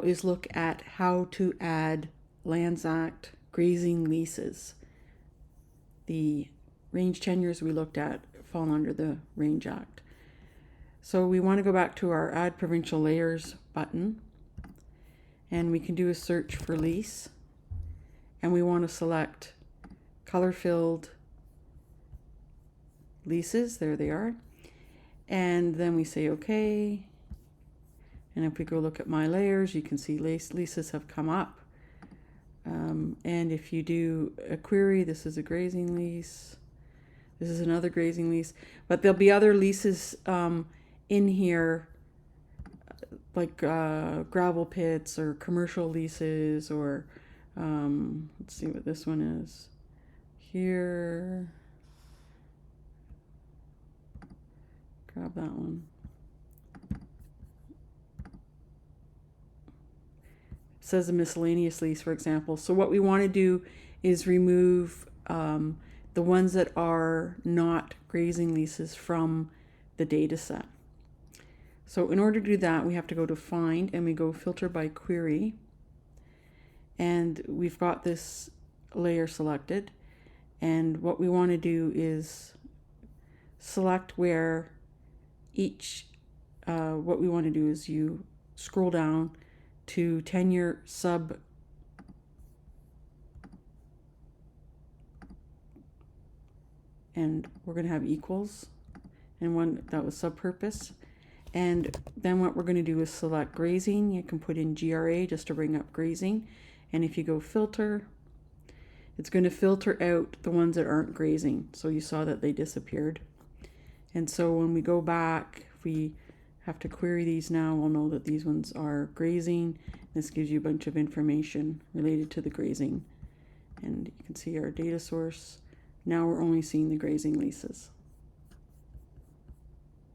is look at how to add Lands Act grazing leases. The range tenures we looked at fall under the Range Act. So we want to go back to our Add Provincial Layers button, and we can do a search for lease, and we want to select color-filled leases. There they are. And then we say OK. And if we go look at my layers, you can see leases have come up. And if you do a query, this is a grazing lease. This is another grazing lease. But there'll be other leases in here, like gravel pits or commercial leases, or let's see what this one is. Here. Grab that one. It says a miscellaneous lease, for example. So what we want to do is remove the ones that are not grazing leases from the data set. So in order to do that, we have to go to Find, and we go Filter by Query. And we've got this layer selected. And what we want to do is select where each, what we want to do is you scroll down to tenure sub and we're going to have equals, and one that was subpurpose. And then what we're going to do is select grazing. You can put in GRA just to bring up grazing, and if you go filter, it's going to filter out the ones that aren't grazing. So you saw that they disappeared. And so when we go back, if we have to query these now, we'll know that these ones are grazing. This gives you a bunch of information related to the grazing. And you can see our data source. Now we're only seeing the grazing leases.